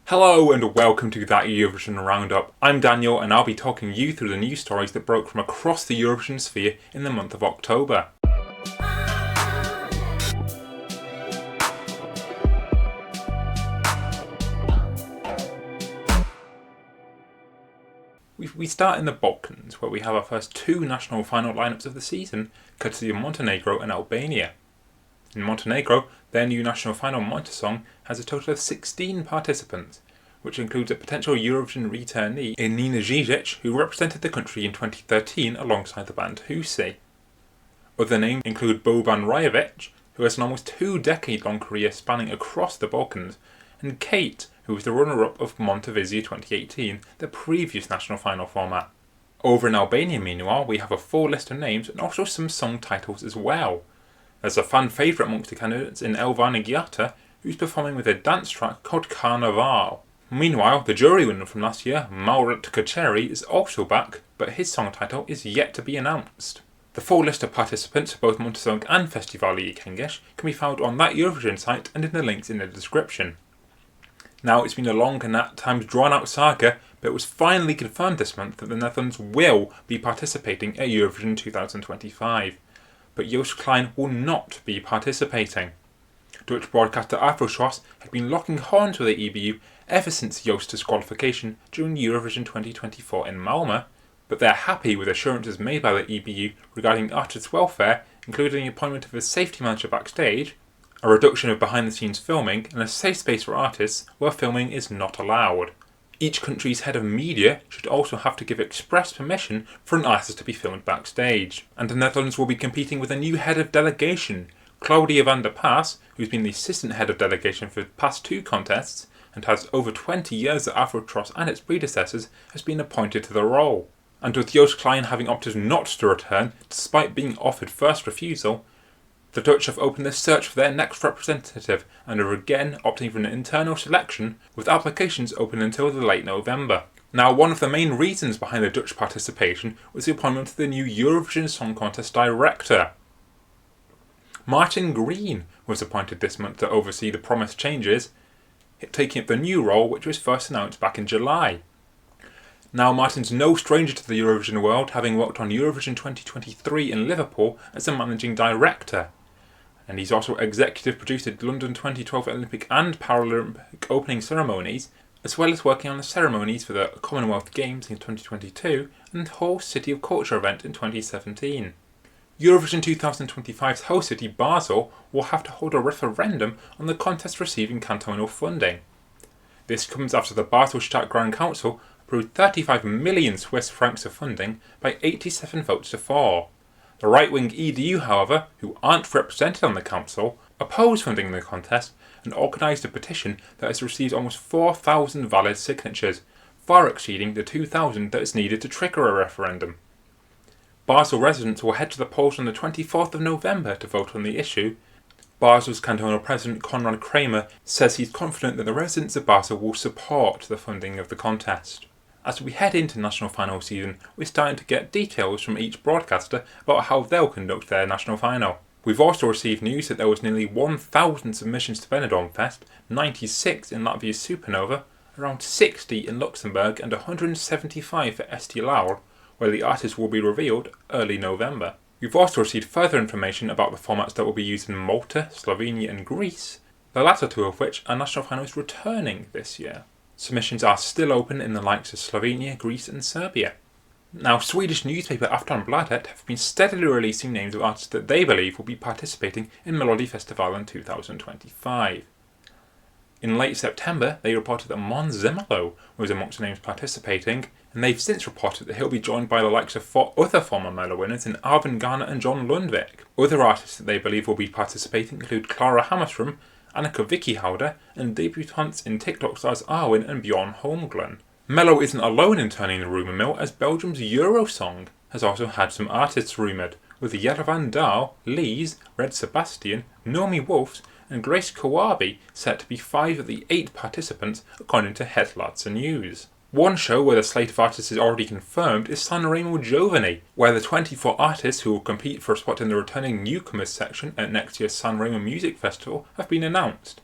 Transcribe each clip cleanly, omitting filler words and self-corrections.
Hello and welcome to that Eurovision Roundup. I'm Daniel and I'll be talking you through the news stories that broke from across the Eurovision sphere in the month of October. We start in the Balkans, where we have our first two national final lineups of the season, courtesy of Montenegro and Albania. In Montenegro, their new national final Monte song has a total of 16 participants, which includes a potential Eurovision returnee in Nina Žižić, who represented the country in 2013 alongside the band Husi. Other names include Boban Rajović, who has an almost 2-decade-long career spanning across the Balkans, and Kate, who was the runner-up of Montevision 2018, the previous national final format. Over in Albania, meanwhile, we have a full list of names and also some song titles as well. There's a fan favourite amongst the candidates in Elvana Giata, who's performing with a dance track called Carnaval. Meanwhile, the jury winner from last year, Maurat Kacheri, is also back, but his song title is yet to be announced. The full list of participants for both Montesong and Festivali Kengesh can be found on that Eurovision site and in the links in the description. Now, it's been a long and at times drawn out saga, but it was finally confirmed this month that the Netherlands will be participating at Eurovision 2025. But Joost Klein will not be participating. Dutch broadcaster Afrotros had been locking horns with the EBU ever since Joost's disqualification during Eurovision 2024 in Malmö, but they're happy with assurances made by the EBU regarding artists' welfare, including the appointment of a safety manager backstage, a reduction of behind-the-scenes filming, and a safe space for artists where filming is not allowed. Each country's head of media should also have to give express permission for an artist to be filmed backstage. And the Netherlands will be competing with a new head of delegation. Claudia van der Paas, who's been the assistant head of delegation for the past two contests and has over 20 years at Afrotros and its predecessors, has been appointed to the role. And with Joost Klein having opted not to return despite being offered first refusal, the Dutch have opened the search for their next representative and are again opting for an internal selection, with applications open until the late November. Now, one of the main reasons behind the Dutch participation was the appointment of the new Eurovision Song Contest director. Martin Green was appointed this month to oversee the promised changes, taking up the new role which was first announced back in July. Now, Martin's no stranger to the Eurovision world, having worked on Eurovision 2023 in Liverpool as a managing director. And he's also executive produced the London 2012 Olympic and Paralympic opening ceremonies, as well as working on the ceremonies for the Commonwealth Games in 2022 and the Hull City of Culture event in 2017. Eurovision 2025's host city Basel will have to hold a referendum on the contest receiving cantonal funding. This comes after the Basel Stadtgrand Council approved 35 million Swiss francs of funding by 87 votes to 4. The right-wing EDU, however, who aren't represented on the council, oppose funding the contest and organised a petition that has received almost 4,000 valid signatures, far exceeding the 2,000 that is needed to trigger a referendum. Basel residents will head to the polls on the 24th of November to vote on the issue. Basel's cantonal president Konrad Kramer says he's confident that the residents of Basel will support the funding of the contest. As we head into national final season, we're starting to get details from each broadcaster about how they'll conduct their national final. We've also received news that there was nearly 1,000 submissions to Benidorm Fest, 96 in Latvia's Supernova, around 60 in Luxembourg and 175 for Esti Laur, where the artists will be revealed early November. We've also received further information about the formats that will be used in Malta, Slovenia and Greece, the latter two of which are national finals returning this year. Submissions are still open in the likes of Slovenia, Greece and Serbia. Now, Swedish newspaper Aftonbladet have been steadily releasing names of artists that they believe will be participating in Melodifestivalen 2025. In late September, they reported that Måns Zelmerlöw was amongst the names participating, and they've since reported that he'll be joined by the likes of 4 other former Mello winners in Arvin Garner and John Lundvik. Other artists that they believe will be participating include Clara Hammerström, Annika Vickyhauder, and debutantes in TikTok stars Arwen and Bjorn Holmgren. Mello isn't alone in turning the rumour mill, as Belgium's Eurosong has also had some artists rumoured, with Jerovan Dahl, Louise, Red Sebastian, Nomi Wolfs, and Grace Kawabi set to be 5 of the 8 participants according to Hetlaatse News. One show where the slate of artists is already confirmed is Sanremo Giovani, where the 24 artists who will compete for a spot in the returning newcomers section at next year's Sanremo Music Festival have been announced.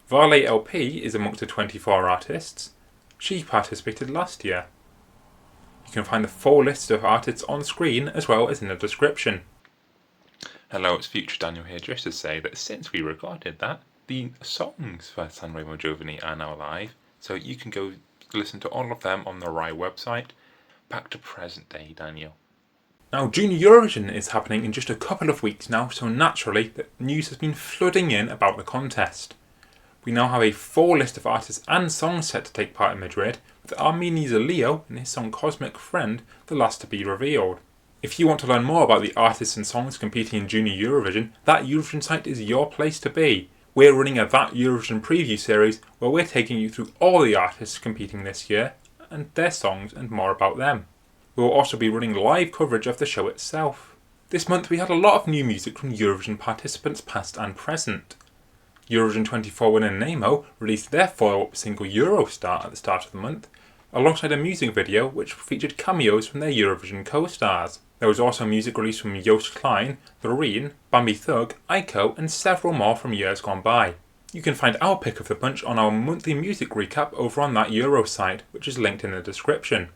Varley LP is amongst the 24 artists. She participated last year. You can find the full list of artists on screen as well as in the description. Hello, it's Future Daniel here, just to say that since we recorded that, the songs for Sanremo Giovani are now live, so you can go listen to all of them on the Rai website. Back to present day, Daniel. Now, Junior Eurovision is happening in just a couple of weeks now, so naturally the news has been flooding in about the contest. We now have a full list of artists and songs set to take part in Madrid, with Armeni's Leo and his song Cosmic Friend the last to be revealed. If you want to learn more about the artists and songs competing in Junior Eurovision, That Eurovision site is your place to be. We're running a That Eurovision preview series where we're taking you through all the artists competing this year, and their songs and more about them. We will also be running live coverage of the show itself. This month we had a lot of new music from Eurovision participants past and present. Eurovision 24 winner Nemo released their follow-up single Eurostar at the start of the month, alongside a music video which featured cameos from their Eurovision co-stars. There was also music released from Joost, Klein, Loreen, Bambi Thug, Aiko and several more from years gone by. You can find our pick of the bunch on our monthly music recap over on That Euro site, which is linked in the description.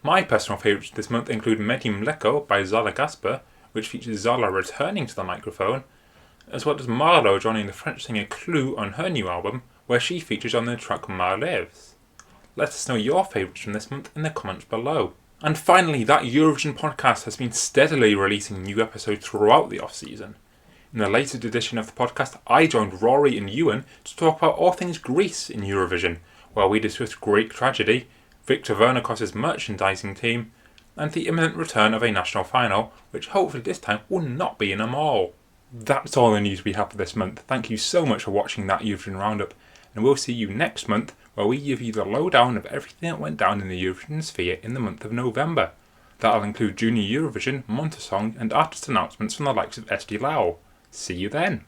My personal favourites this month include Medi Mleko by Zala Gasper, which features Zala returning to the microphone, as well as Marlo joining the French singer Clou on her new album, where she features on the track Mar Lives. Let us know your favourites from this month in the comments below. And finally, That Eurovision podcast has been steadily releasing new episodes throughout the off-season. In the latest edition of the podcast, I joined Rory and Ewan to talk about all things Greece in Eurovision, where we discussed Greek tragedy, Victor Vernakos' merchandising team, and the imminent return of a national final, which hopefully this time will not be in a mall. That's all the news we have for this month. Thank you so much for watching That Eurovision Roundup, and we'll see you next month where we give you the lowdown of everything that went down in the Eurovision sphere in the month of November. That'll include Junior Eurovision, Montesong and artist announcements from the likes of Esti Lau. See you then!